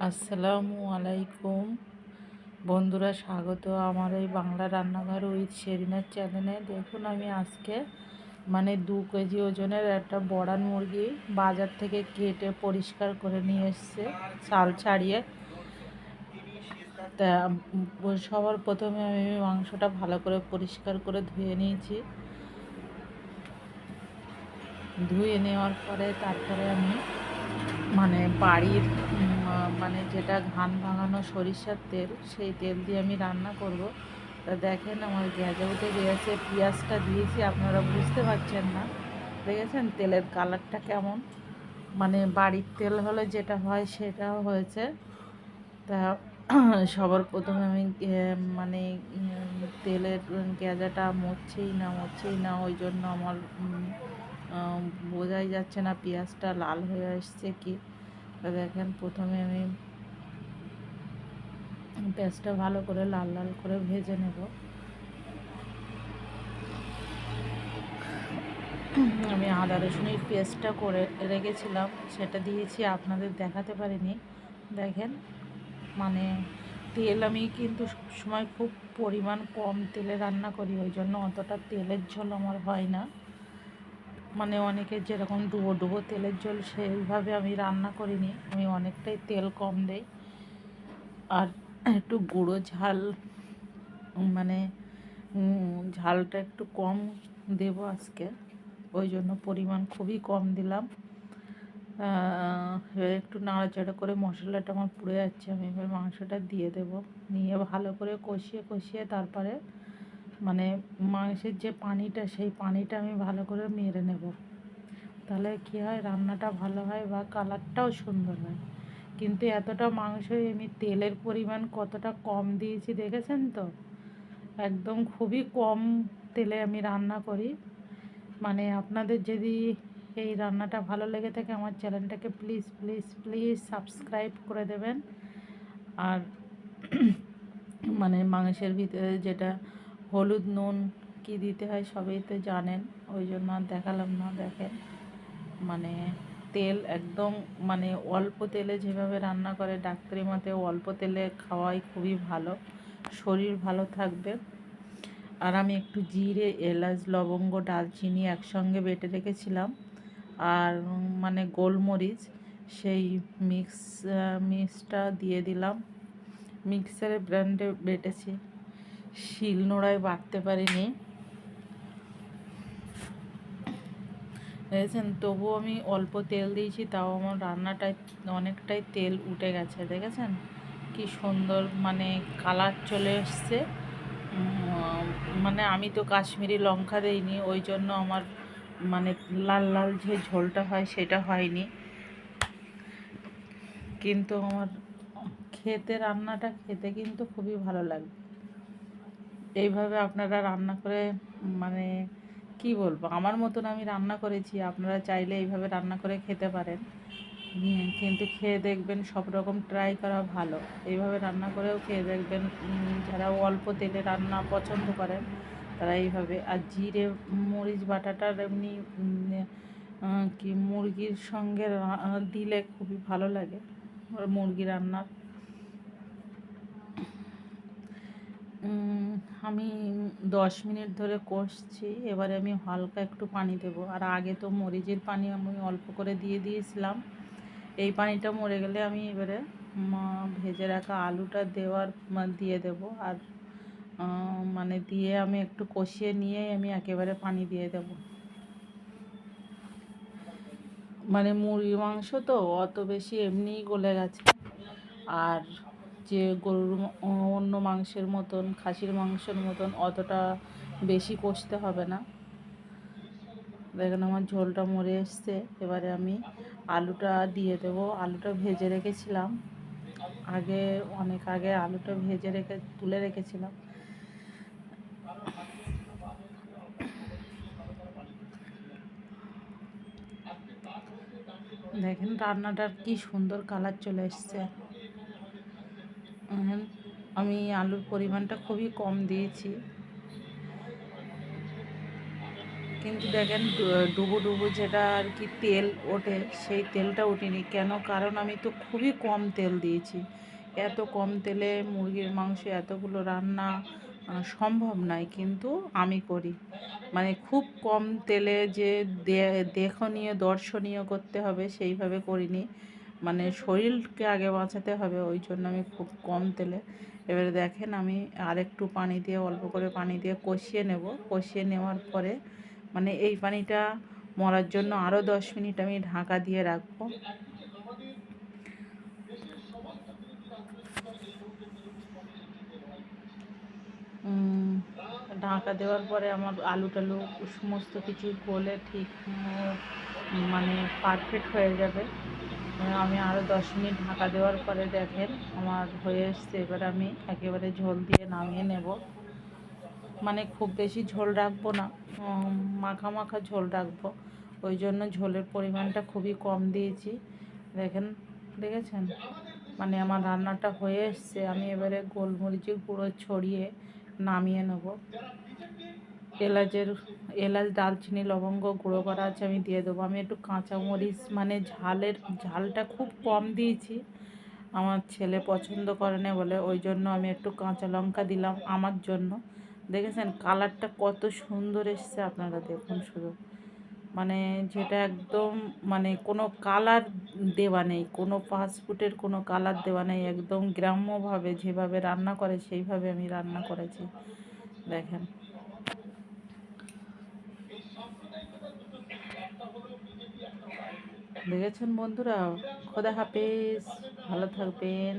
আসসালামু আলাইকুম বন্ধুরা, স্বাগত আমার এই বাংলা রান্নাঘর উইথ শেরিনার চ্যানেলে। দেখুন, আমি আজকে 2 কেজি ওজনের একটা বড়ান মুরগি বাজার থেকে কেটে পরিষ্কার করে নিয়ে এসছে, ছাল ছাড়িয়ে। তা সবার প্রথমে আমি মাংসটা ভালো করে পরিষ্কার করে ধুয়ে নিয়েছি। ধুয়ে নেওয়ার পরে তারপরে আমি বাড়ির যেটা ঘান ভাঙানো সরিষার তেল, সেই তেল দিয়ে আমি রান্না করব। তা দেখেন, আমার গ্যাসে উঠে গিয়েছে, পেঁয়াজটা দিয়েছি, আপনারা বুঝতে পারছেন না। দেখেছেন তেলের কালারটা কেমন? বাড়ির তেল হলে যেটা হয় সেটাও হয়েছে। তা সবার প্রথমে আমি তেলের গেঁজাটা মরছেই না, ওই জন্য আমার বোঝাই যাচ্ছে না পেঁয়াজটা লাল হয়ে আসছে কি। দেখেন, প্রথমে আমি পেঁয়াজটা ভালো করে লাল লাল করে ভেজে নেব। আমি আদা রসুনের পেস্টটা করে রেখেছিলাম, সেটা দিয়েছি, আপনাদের দেখাতে পারিনি। দেখেন, তেল আমি কিন্তু সবসময় খুব পরিমাণ কম তেলে রান্না করি, ওই জন্য অতটা তেলের ঝোল আমার হয় না। অনেকের যেরকম ডুবো ডুবো তেলের ঝোল, সেইভাবে আমি রান্না করিনি, আমি অনেকটাই তেল কম দেই। আর একটু গুঁড়ো ঝাল, ঝালটা একটু কম দেব আজকে, ওই জন্য পরিমাণ খুবই কম দিলাম। এবার একটু নাড়াচাড়া করে, মশলাটা আমার পুড়ে যাচ্ছে, আমি এবার মাংসটা দিয়ে দেব। নিয়ে ভালো করে কষিয়ে কষিয়ে তারপরে মাংসের যে পানিটা, সেই পানিটা আমি ভালো করে মেরে নেব। তাহলে কী হয়, রান্নাটা ভালো হয় বা কালারটাও সুন্দর হয়। কিন্তু এতটা মাংসই আমি তেলের পরিমাণ কতটা কম দিয়েছি দেখেছেন তো? একদম খুবই কম তেলে আমি রান্না করি। আপনাদের যদি এই রান্নাটা ভালো লেগে থাকে, আমার চ্যানেলটাকে প্লিজ প্লিজ প্লিজ সাবস্ক্রাইব করে দেবেন। আর মাংসের ভিতরে যেটা হলুদ নুন কি দিতে হয় সবই তো জানেন, ওই জন্য আর দেখালাম না। দেখেন, তেল একদম অল্প তেলে যেভাবে রান্না করে ডাক্তারি মতে, অল্প তেলে খাওয়াই খুবই ভালো, শরীর ভালো থাকবে। আর আমি একটু জিরে, এলাচ, লবঙ্গ, দারচিনি একসঙ্গে বেটে রেখেছিলাম, আর গোলমরিচ, সেই মিক্সটা দিয়ে দিলাম। মিক্সারে ব্র্যান্ডে বেটেছি, শিলনোড়ায় বাটতে পারিনি, দেখেছেন। তবুও আমি অল্প তেল দিয়েছি, তাও আমার রান্নাটায় অনেকটাই তেল উঠে গেছে। দেখেছেন কি সুন্দর কালার চলে এসছে। আমি তো কাশ্মীরি লঙ্কা দেইনি, ওই জন্য আমার লাল লাল যে ঝোলটা হয় সেটা হয়নি। কিন্তু আমার রান্নাটা খেতে কিন্তু খুবই ভালো লাগবে। এইভাবে আপনারা রান্না করে কি বলবো, আমার মতন আমি রান্না করেছি, আপনারা চাইলে এইভাবে রান্না করে খেতে পারেন। কিন্তু খেয়ে দেখবেন, সব রকম ট্রাই করা ভালো, এইভাবে রান্না করেও খেয়ে দেখবেন। যারা অল্প তেলে রান্না পছন্দ করেন তারা এইভাবে। আর জিরে মরিচ বাটাটার এমনি কি মুরগির সঙ্গে দিলে খুবই ভালো লাগে মুরগি রান্নার। আমি 10 মিনিট ধরে কষছি, এবারে আমি হালকা একটু পানি দেব। আর আগে তো মরিচের পানি আমি অল্প করে দিয়ে দিয়েছিলাম, এই পানিটা মরে গেলে আমি এবারে ভেজে রাখা আলুটা দিয়ে দেব। আর দিয়ে আমি একটু কষিয়ে নিয়ে আমি একেবারে পানি দিয়ে দেব। মুরগি মাংস তো অত বেশি এমনিই গলে গেছে। আর যে গরুর অন্য মাংসের মতন, খাসির মাংসের মতন অতটা বেশি কষতে হবে না। দেখেন, আমার ঝোলটা মরে এসছে, এবারে আমি আলুটা দিয়ে দেবো। আলুটা ভেজে রেখেছিলাম অনেক আগে আলুটা ভেজে তুলে রেখেছিলাম। দেখেন রান্নাটার কি সুন্দর কালার চলে এসছে। আমি আলুর পরিমাণটা খুবই কম দিয়েছি, কিন্তু দেখেন ডুবো ডুবো যেটা আর কি তেল ওঠে সেই তেলটা ওঠেনি কেন, কারণ আমি তো খুবই কম তেল দিয়েছি। এত কম তেলে মুরগির মাংস এতগুলো রান্না সম্ভব নয়, কিন্তু আমি করি। মানে খুব কম তেলে যে দেখনীয় দর্শনীয় করতে হবে সেইভাবে করিনি, মানে শরীরকে আগে বাঁচাতে হবে, ওই জন্য আমি খুব কম তেলে। এবারে দেখেন আমি আরেকটু পানি দিয়ে, অল্প করে পানি দিয়ে কষিয়ে নেব। কষিয়ে নেওয়ার পরে মানে এই পানিটা মরার জন্য আরও 10 মিনিট আমি ঢাকা দিয়ে রাখবো। ঢাকা দেওয়ার পরে আমার আলু টালু সমস্ত কিছু গলে ঠিক মানে পারফেক্ট হয়ে যাবে। আমি আরও 10 মিনিট ঢাকা দেওয়ার পরে দেখেন আমার হয়ে এসছে। এবার আমি একেবারে ঝোল দিয়ে নামিয়ে নেব। মানে খুব বেশি ঝোল রাখবো না, মাখা মাখা ঝোল রাখবো, ওই জন্য ঝোলের পরিমাণটা খুবই কম দিয়েছি। দেখেন, দেখেছেন, মানে আমার রান্নাটা হয়ে এসছে। আমি এবারে গোলমরিচের গুঁড়ো ছড়িয়ে নামিয়ে নেব। এলাচের এলাচ দারচিনি লবঙ্গ গুঁড়ো করা আছে, আমি দিয়ে দেবো। আমি একটু কাঁচামরিচ মানে ঝালটা খুব কম দিয়েছি, আমার ছেলে পছন্দ করে না বলে, ওই জন্য আমি একটু কাঁচা লঙ্কা দিলাম আমার জন্য। দেখেছেন কালারটা কত সুন্দর এসছে, আপনারা দেখুন শুধু। মানে যেটা একদম মানে কোনো কালার দেওয়া নেই, কোনো ফাস্টফুডের কোনো কালার দেওয়া নেই, একদম গ্রাম্যভাবে যেভাবে রান্না করে সেইভাবে আমি রান্না করেছি। দেখেন, দেখেছেন বন্ধুরা। খোদা হাফেজ, ভালো থাকবেন।